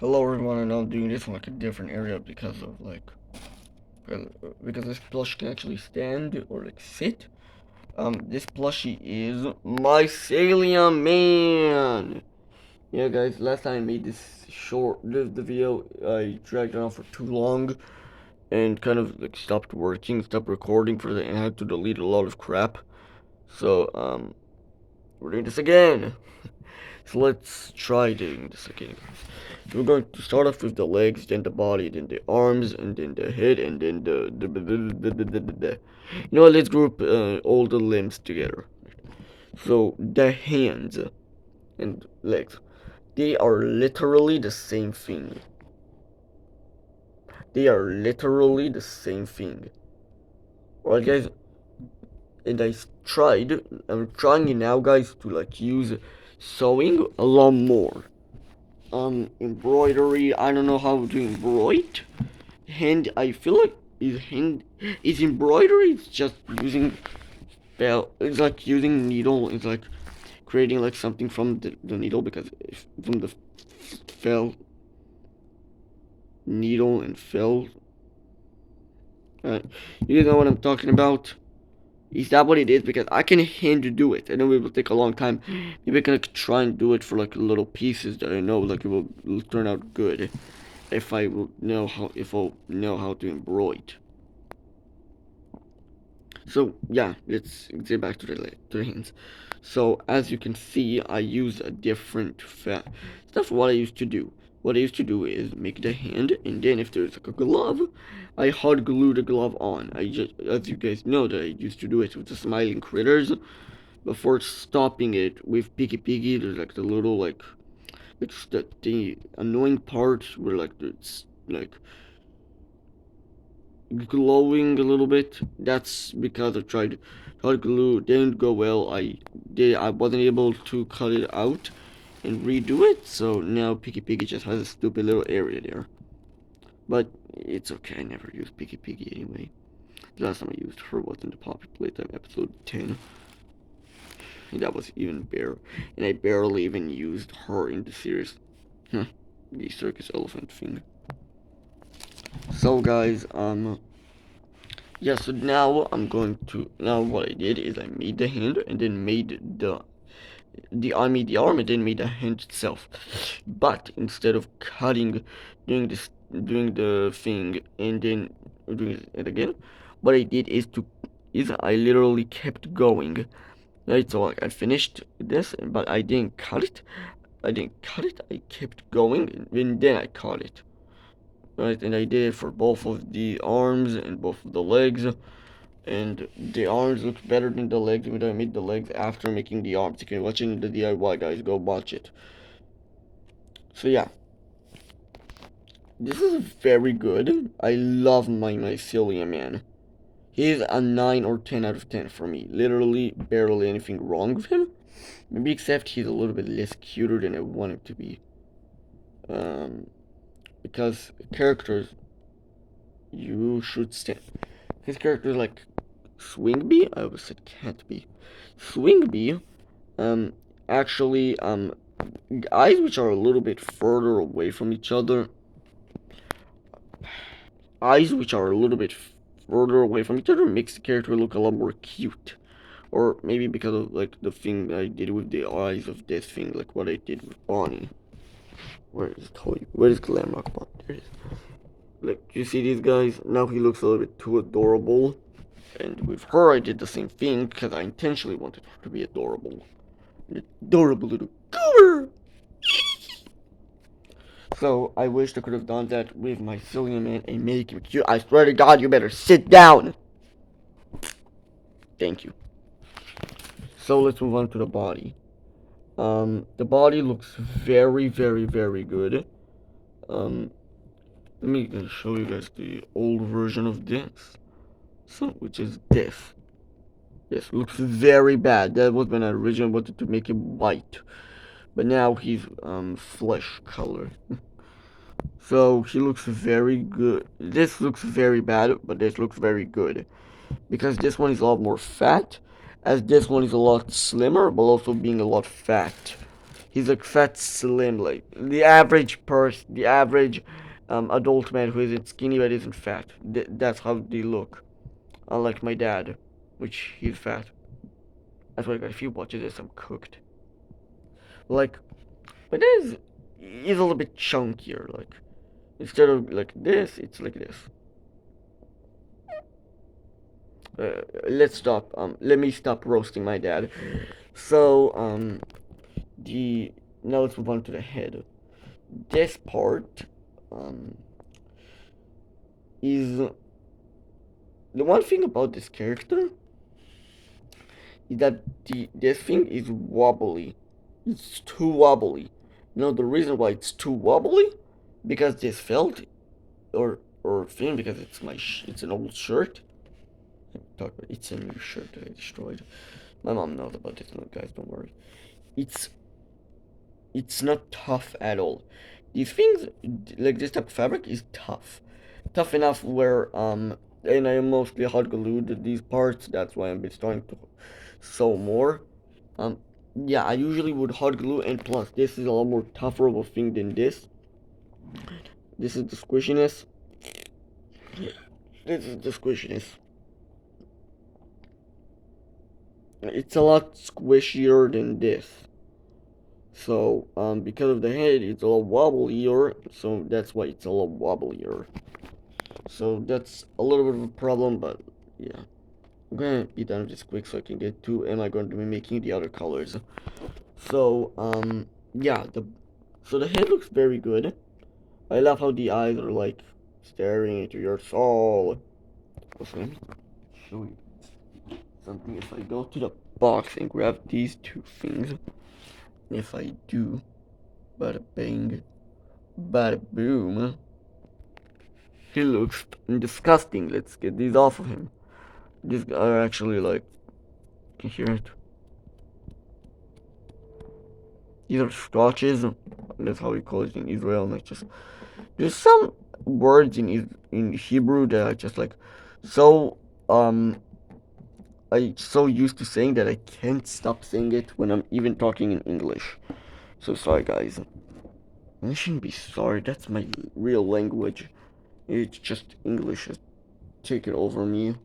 Hello everyone, and I'm doing this in like a different area because of because this plush can actually stand or like sit. This plushie is Mycelium Man. Yeah, guys, last time I made the video, I dragged it on for too long and kind of like stopped recording for the and had to delete a lot of crap. So we're doing this again. So let's try doing this again, guys. So we're going to start off with the legs, then the body, then the arms, and then the head, and then the. You know what? Let's group all the limbs together. So the hands and legs, they are literally the same thing. They are literally the same thing. Alright, guys. And I'm trying it now, guys, to like use sewing a lot more. Embroidery. I don't know how to embroider. Hand. I feel like is embroidery. It's just using spell. It's like using needle. It's like creating like something from the needle because from the fell needle and fell. You know what I'm talking about? Is that what it is? Because I can hand do it. I know it will take a long time. Maybe I can like, try and do it for like little pieces that I know like it will turn out good. If I'll know how to embroider. So yeah, let's get back to the hands. So as you can see, I use a different stuff. What I used to do. What I used to do is make the hand, and then if there's like a glove, I hot glue the glove on. I just, as you guys know, that I used to do it with the smiling critters. Before stopping it with Piggy Piggy, there's like the little like it's the annoying part where like it's like glowing a little bit. That's because I tried hot glue, didn't go well. I wasn't able to cut it out and redo it, so now Piggy Piggy just has a stupid little area there. But it's okay, I never used Piggy Piggy anyway. The last time I used her was in the Poppy Playtime episode 10. And that was even bare. And I barely even used her in the series. The circus elephant thing. So guys, yeah, so now what I did is I made the hand and then made I made the arm and then made the hand itself. But instead of doing the thing and then doing it again, what I did is I literally kept going. Right, so I finished this, but I didn't cut it. I kept going, and then I cut it. Right, and I did it for both of the arms and both of the legs. And the arms look better than the legs when I made the legs after making the arms. You can watch it in the DIY, guys. Go watch it. So yeah, this is very good. I love my Mycelium man. He's a 9 or 10 out of 10 for me. Literally, barely anything wrong with him. Maybe except he's a little bit less cuter than I want him to be. Because characters, you should stand. His characters like Swingby. I always said can't be. Swingby um actually eyes which are a little bit further away from each other, makes the character look a lot more cute. Or maybe because of like the thing I did with the eyes of this thing, like what I did with Bonnie. Where is Glamrock Bonnie? There it is. Like, do you see these guys? Now he looks a little bit too adorable. And with her I did the same thing because I intentionally wanted her to be adorable. An adorable little goober! So I wish I could have done that with Mycelium Man and make him cute. I swear to God, you better sit down. Thank you. So let's move on to the body. The body looks very, very, very good. Let me show you guys the old version of this. So, which is this. This looks very bad. That was when I originally wanted to make him white. But now he's, flesh color. So he looks very good. This looks very bad, but this looks very good. Because this one is a lot more fat, as this one is a lot slimmer, but also being a lot fat. He's like fat, slim, like the average the average adult man who isn't skinny but isn't fat. That's how they look. Unlike my dad, which he's fat. That's why if you watch this, I'm cooked. Like, but he's a little bit chunkier. Like, instead of like this, it's like this. Let's stop. Let me stop roasting my dad. So, the now let's move on to the head. This part, is the one thing about this character is that this thing is wobbly. It's too wobbly. You know the reason why it's too wobbly? Because this felt or thing because it's an old shirt. It's a new shirt that I destroyed. My mom knows about this. No, guys, don't worry. It's it's not tough at all. These things, like this type of fabric, is tough enough where and I mostly hot glued these parts. That's why I'm starting to sew more. Um, yeah, I usually would hot glue, and plus this is a lot more tougher of a thing than this. This is the squishiness. This is the squishiness. It's a lot squishier than this. So, because of the head, it's a lot wobblier, so that's why it's a lot wobblier. So that's a little bit of a problem, but yeah. I'm gonna be done with this quick so I can get to, am I going to be making the other colors? So, yeah, so the head looks very good. I love how the eyes are like staring into your soul. Okay, let me show you something. If I go to the box and grab these two things, if I do, bada bang, bada boom, he looks disgusting. Let's get these off of him. These are actually like, you can hear it. These are scotches. That's how we call it in Israel. And just there's some words in Hebrew that I just like so I so used to saying that I can't stop saying it when I'm even talking in English. So sorry guys. I shouldn't be sorry. That's my real language. It's just English has taken over me.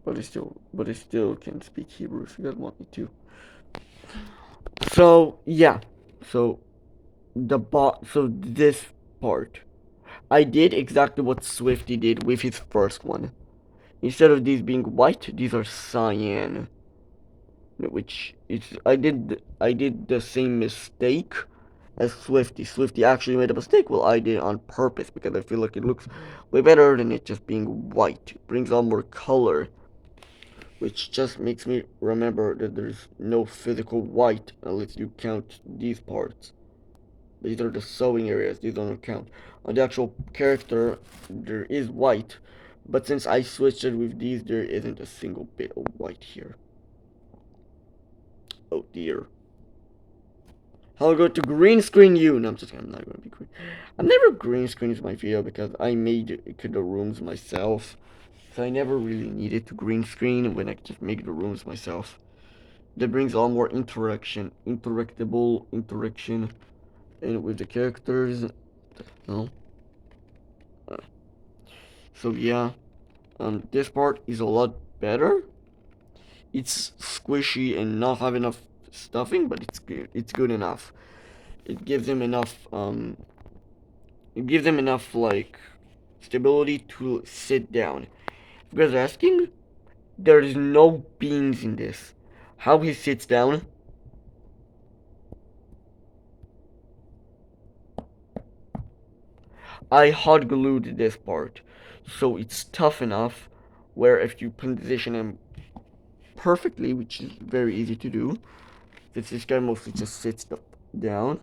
But I still can speak Hebrew if you guys want me to. So yeah. So so this part. I did exactly what Swifty did with his first one. Instead of these being white, these are cyan. Which is I did the same mistake as Swifty. Swifty actually made a mistake. Well, I did it on purpose because I feel like it looks way better than it just being white. It brings on more color, which just makes me remember that there's no physical white unless you count these parts. These are the sewing areas. These don't count. On the actual character, there is white, but since I switched it with these, there isn't a single bit of white here. Oh dear. I'll go to green screen you. No, I'm not going to be green. I'm never green screening my video because I made the rooms myself. So I never really needed to green screen when I just make the rooms myself. That brings all more interaction, interaction, and with the characters. No. So yeah, this part is a lot better. It's squishy and not have enough stuffing, but it's good enough. It gives them enough like stability to sit down. If you guys are asking, there is no beans in this. How he sits down. I hot glued this part, so it's tough enough where if you position him perfectly, which is very easy to do, since this guy mostly just sits down.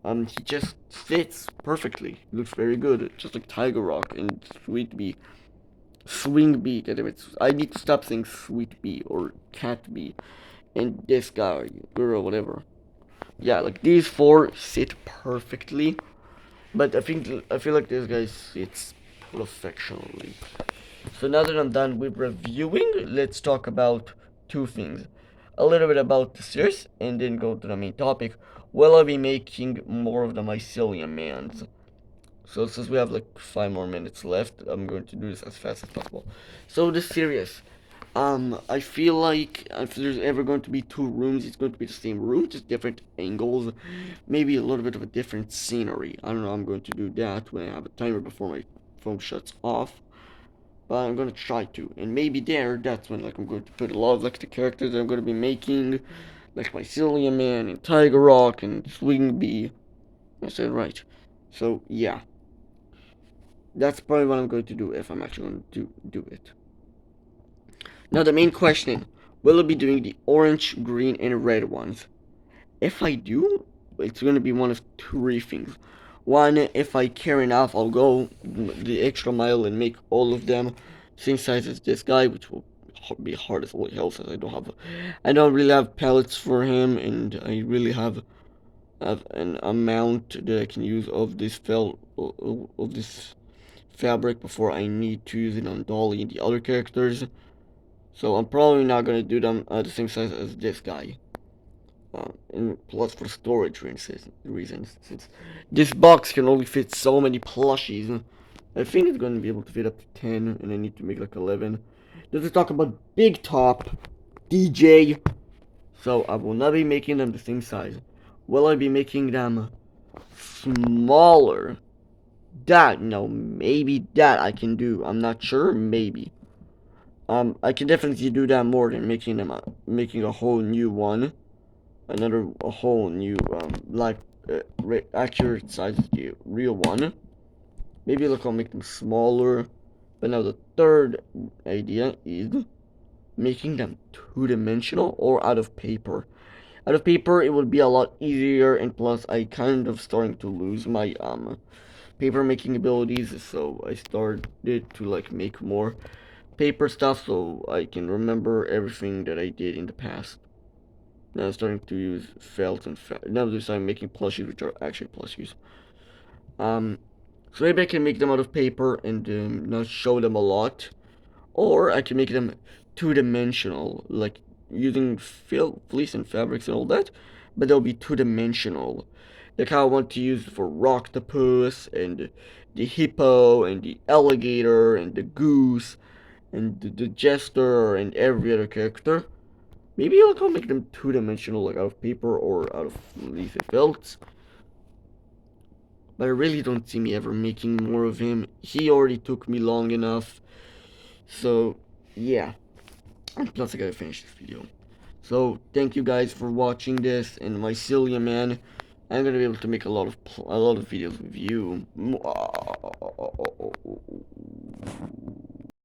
He just fits perfectly. He looks very good, just like Tiger Rock and Sweet Bee. Swing Bee, I need to stop saying Sweet Bee or Cat Bee. And this guy, girl, whatever. Yeah, like these four sit perfectly. But I feel like this guy sits perfectionally. So now that I'm done with reviewing, let's talk about two things. a little bit about the series and then go to the main topic. Will I be making more of the Mycelium mans? So since we have like 5 more minutes left, I'm going to do this as fast as possible. So this series, I feel like if there's ever going to be 2 rooms, it's going to be the same room, just different angles, maybe a little bit of a different scenery. I don't know. I'm going to do that when I have a timer before my phone shuts off. But I'm gonna try to, and maybe that's when like I'm going to put a lot of like the characters that I'm going to be making, like Mycelium Man and Tiger Rock and Swing Bee. I said right. So yeah, that's probably what I'm going to do if I'm actually going to do it. Now the main question: will I be doing the orange, green, and red ones? If I do, it's going to be one of 3 things. One, if I care enough, I'll go the extra mile and make all of them same size as this guy, which will be hard as holy hell since I don't really have pallets for him, and I really have an amount that I can use of this of this fabric before I need to use it on Dolly and the other characters. So I'm probably not gonna do them the same size as this guy. And plus for storage reasons, since this box can only fit so many plushies. I think it's going to be able to fit up to 10, and I need to make like 11. Let's talk about Big Top DJ. So I will not be making them the same size. Will I be making them smaller? No, maybe that I can do. I'm not sure, maybe. I can definitely do that more than making a whole new one. A whole new like accurate size of the real one. Maybe look, I'll make them smaller. But now the third idea is making them 2-dimensional or out of paper. Out of paper, it would be a lot easier, and plus, I kind of starting to lose my paper making abilities, so I started to like make more paper stuff so I can remember everything that I did in the past. Now I'm starting to use felt and now I'm starting making plushies, which are actually plushies. Um, so maybe I can make them out of paper and not show them a lot, or I can make them 2-dimensional, like using fleece and fabrics and all that, but they'll be 2-dimensional. Like how I want to use for Rocktopus and the hippo and the alligator and the goose and the jester and every other character. Maybe I'll go make them 2-dimensional, like out of paper or out of fleece and felts. But I really don't see me ever making more of him. He already took me long enough. So, yeah. And plus, I gotta finish this video. So, thank you guys for watching this. And Mycelium, man, I'm gonna be able to make a lot of videos with you.